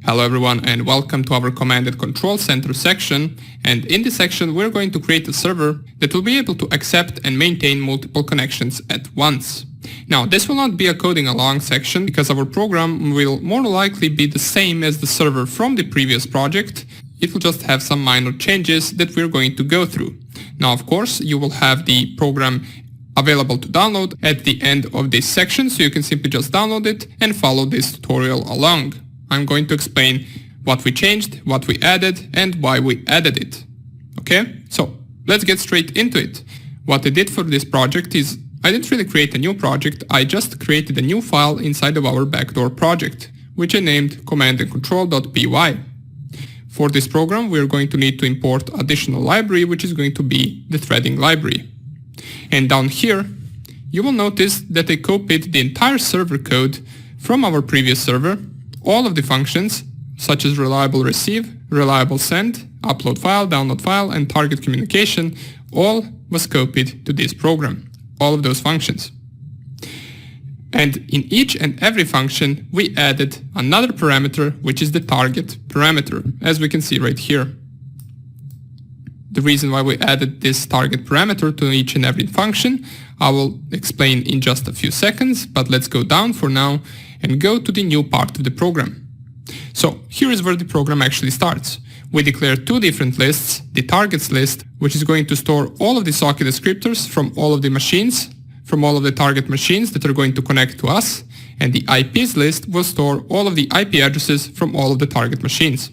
Hello everyone and welcome to our Command and Control Center section, and in this section we're going to create a server that will be able to accept and maintain multiple connections at once. Now this will not be a coding along section because our program will more likely be the same as the server from the previous project. It will just have some minor changes that we're going to go through. Now of course you will have the program available to download at the end of this section, so you can simply just download it and follow this tutorial along. I'm going to explain what we changed, what we added, and why we added it. Okay, so let's get straight into it. What I did for this project is I didn't really create a new project, I just created a new file inside of our backdoor project, which I named commandandcontrol.py. For this program, we're going to need to import additional library, which is going to be the threading library. And down here, you will notice that I copied the entire server code from our previous server. All of the functions, such as reliable receive, reliable send, upload file, download file, and target communication, all was copied to this program. All of those functions. And in each and every function, we added another parameter, which is the target parameter, as we can see right here. The reason why we added this target parameter to each and every function, I will explain in just a few seconds, but let's go down for now and go to the new part of the program. So here is where the program actually starts. We declare two different lists, the targets list, which is going to store all of the socket descriptors from all of the machines, from all of the target machines that are going to connect to us, and the IPs list will store all of the IP addresses from all of the target machines.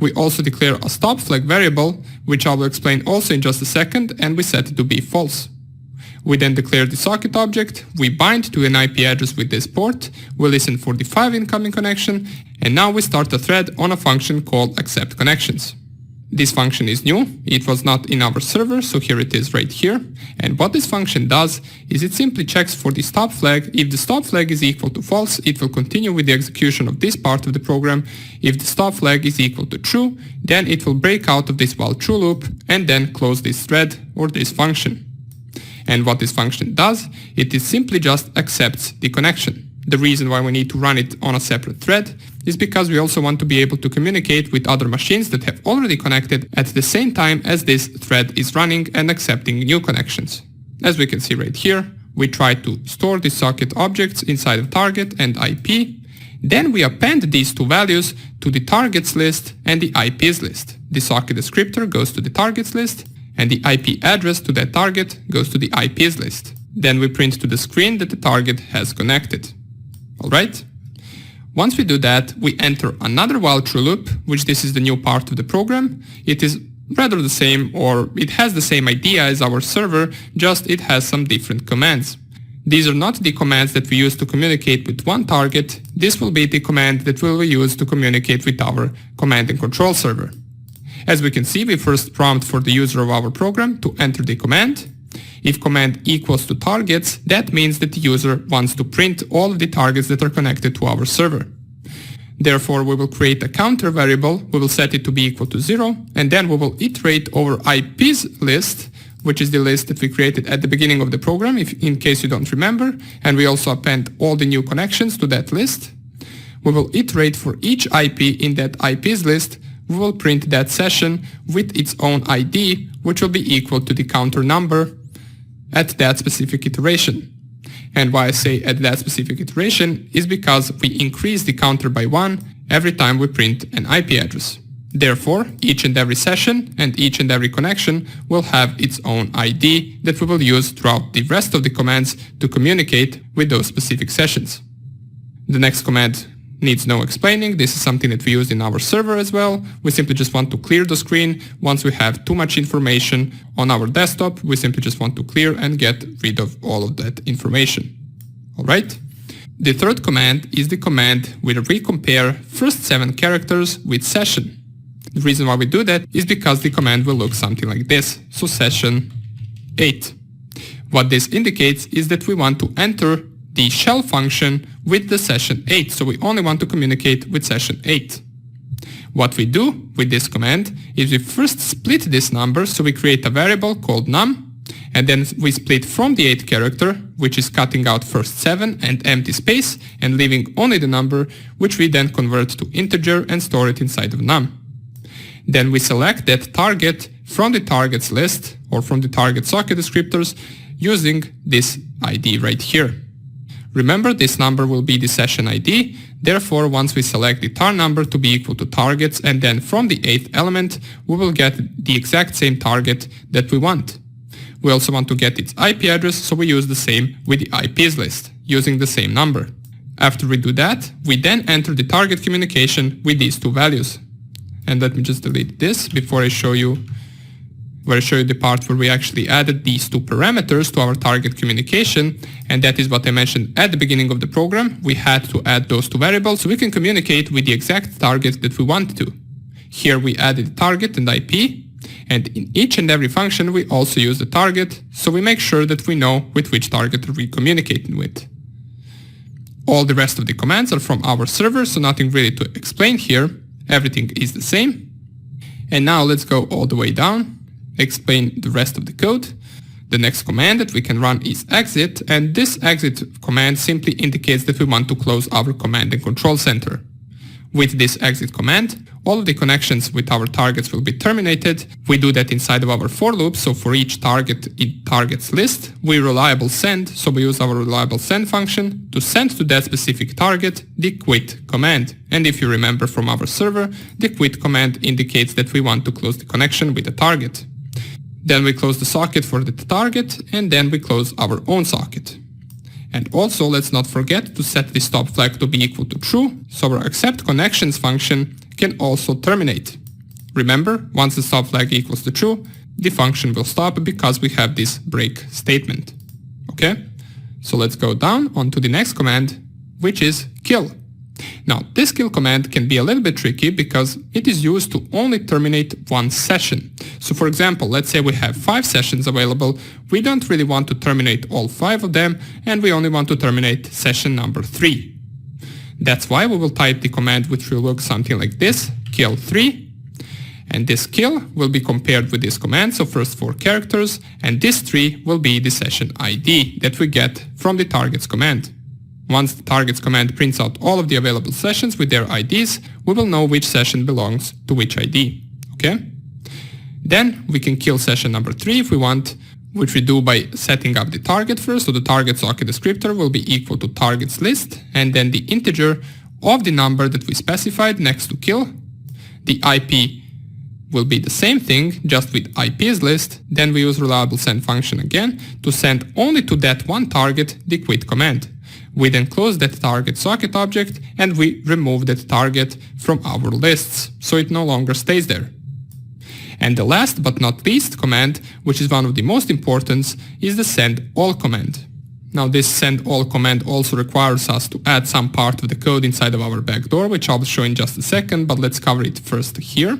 We also declare a stop flag variable, which I will explain also in just a second, and we set it to be false. We then declare the socket object, we bind to an IP address with this port, we listen for the 5 incoming connection, and now we start a thread on a function called accept connections. This function is new, it was not in our server, so here it is right here. And what this function does is it simply checks for the stop flag. If the stop flag is equal to false, it will continue with the execution of this part of the program. If the stop flag is equal to true, then it will break out of this while true loop and then close this thread or this function. And what this function does, it is simply just accepts the connection. The reason why we need to run it on a separate thread is because we also want to be able to communicate with other machines that have already connected at the same time as this thread is running and accepting new connections. As we can see right here, we try to store the socket objects inside of target and IP. Then we append these two values to the targets list and the IPs list. The socket descriptor goes to the targets list, and the IP address to that target goes to the IPs list. Then we print to the screen that the target has connected. Alright? Once we do that, we enter another while true loop, which this is the new part of the program. It is rather the same, or it has the same idea as our server, just it has some different commands. These are not the commands that we use to communicate with one target. This will be the command that we will use to communicate with our command and control server. As we can see, we first prompt for the user of our program to enter the command. If command equals to targets, that means that the user wants to print all of the targets that are connected to our server. Therefore, we will create a counter variable, we will set it to be equal to 0, and then we will iterate over IPs list, which is the list that we created at the beginning of the program, in case you don't remember, and we also append all the new connections to that list. We will iterate for each IP in that IPs list. We will print that session with its own ID, which will be equal to the counter number at that specific iteration. And why I say at that specific iteration is because we increase the counter by 1 every time we print an IP address. Therefore, each and every session and each and every connection will have its own ID that we will use throughout the rest of the commands to communicate with those specific sessions. The next command needs no explaining. This is something that we use in our server as well. We simply just want to clear the screen. Once we have too much information on our desktop, we simply just want to clear and get rid of all of that information. Alright? The third command is the command where we compare first 7 characters with session. The reason why we do that is because the command will look something like this. So session 8. What this indicates is that we want to enter the shell function with the session 8, so we only want to communicate with session 8. What we do with this command is we first split this number, so we create a variable called num, and then we split from the 8th character, which is cutting out first 7 and empty space and leaving only the number, which we then convert to integer and store it inside of num. Then we select that target from the targets list or from the target socket descriptors using this ID right here. Remember, this number will be the session ID. Therefore, once we select the tar number to be equal to targets, and then from the 8th element, we will get the exact same target that we want. We also want to get its IP address, so we use the same with the IPs list, using the same number. After we do that, we then enter the target communication with these two values. And let me just delete this before I show you the part where we actually added these two parameters to our target communication, and that is what I mentioned at the beginning of the program. We had to add those two variables so we can communicate with the exact target that we want to. Here we added target and IP, and in each and every function we also use the target, so we make sure that we know with which target we're communicating with. All the rest of the commands are from our server, so nothing really to explain here. Everything is the same. And now let's go all the way down, explain the rest of the code. The next command that we can run is exit, and this exit command simply indicates that we want to close our command and control center. With this exit command, all of the connections with our targets will be terminated. We do that inside of our for loop, so for each target in targets list, we reliable send, so we use our reliable send function to send to that specific target the quit command. And if you remember from our server, the quit command indicates that we want to close the connection with the target. Then we close the socket for the target, and then we close our own socket. And also, let's not forget to set the stop flag to be equal to true, so our accept connections function can also terminate. Remember, once the stop flag equals to true, the function will stop because we have this break statement. Okay? So let's go down onto the next command, which is kill. Now, this kill command can be a little bit tricky because it is used to only terminate one session. So for example, let's say we have 5 sessions available, we don't really want to terminate all 5 of them, and we only want to terminate session number 3. That's why we will type the command which will look something like this, kill 3, and this kill will be compared with this command, so first 4 characters, and this 3 will be the session ID that we get from the targets command. Once the targets command prints out all of the available sessions with their IDs, we will know which session belongs to which ID. Okay? Then we can kill session number 3 if we want, which we do by setting up the target first. So the target socket descriptor will be equal to targets list, and then the integer of the number that we specified next to kill. The IP will be the same thing, just with IPs list. Then we use reliable send function again to send only to that one target the quit command. We then close that target socket object and we remove that target from our lists, so it no longer stays there. And the last but not least command, which is one of the most important, is the send all command. Now this send all command also requires us to add some part of the code inside of our backdoor, which I'll show in just a second, but let's cover it first here.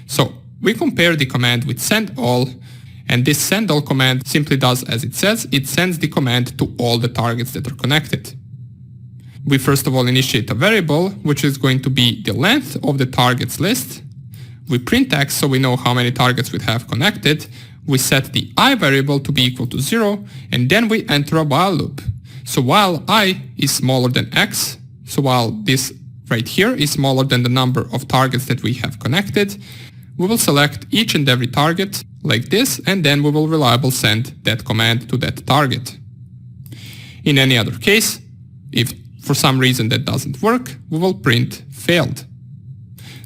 So we compare the command with send all, and this send all command simply does as it says. It sends the command to all the targets that are connected. We first of all initiate a variable, which is going to be the length of the targets list. We print x, so we know how many targets we have connected. We set the I variable to be equal to 0, and then we enter a while loop. So while I is smaller than x, so while this right here is smaller than the number of targets that we have connected, we will select each and every target like this, and then we will reliable send that command to that target. In any other case, if for some reason that doesn't work, we will print failed.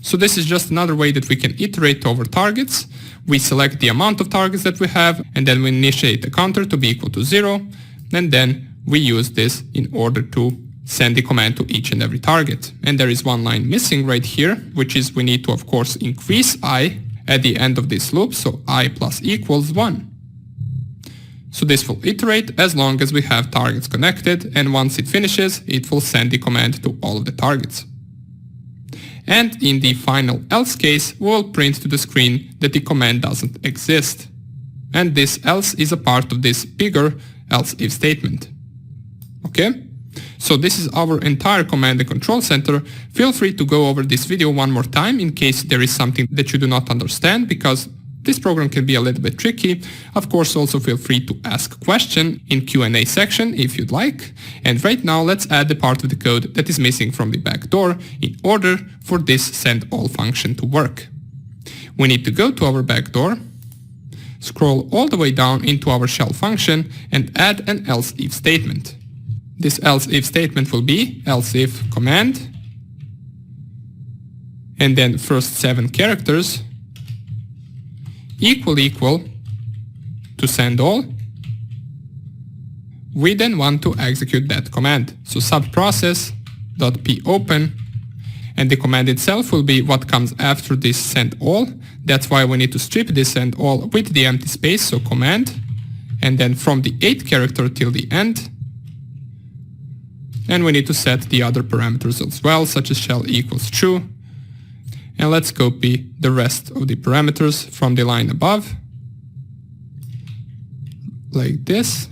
So this is just another way that we can iterate over targets. We select the amount of targets that we have, and then we initiate the counter to be equal to 0, and then we use this in order to send the command to each and every target. And there is one line missing right here, which is we need to of course increase I at the end of this loop, so I plus equals 1. So this will iterate as long as we have targets connected, and once it finishes, it will send the command to all of the targets. And in the final else case, we will print to the screen that the command doesn't exist. And this else is a part of this bigger else if statement. Okay? So this is our entire command and control center. Feel free to go over this video one more time in case there is something that you do not understand, because This program can be a little bit tricky. Of course, also feel free to ask question in Q&A section if you'd like. And right now, let's add the part of the code that is missing from the backdoor in order for this send all function to work. We need to go to our backdoor, scroll all the way down into our shell function and add an else if statement. This else if statement will be else if command and then first 7 characters equal to send all. We then want to execute that command. So subprocess.popen, and the command itself will be what comes after this send all. That's why we need to strip this send all with the empty space, so command, and then from the 8th character till the end. And we need to set the other parameters as well, such as shell equals true. And let's copy the rest of the parameters from the line above, like this.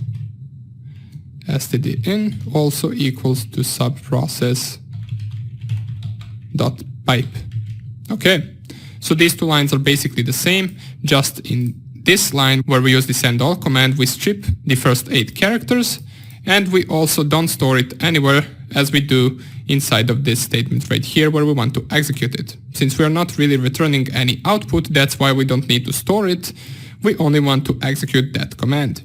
std in also equals to subprocess.pipe. Okay, so these two lines are basically the same, just in this line where we use the send all command, we strip the first 8 characters, and we also don't store it anywhere as we do inside of this statement right here where we want to execute it. Since we are not really returning any output, that's why we don't need to store it. We only want to execute that command.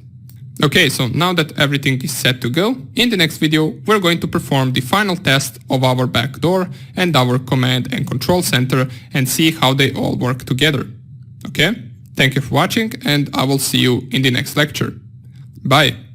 Okay, so now that everything is set to go, in the next video we're going to perform the final test of our backdoor and our command and control center and see how they all work together. Okay, thank you for watching and I will see you in the next lecture. Bye!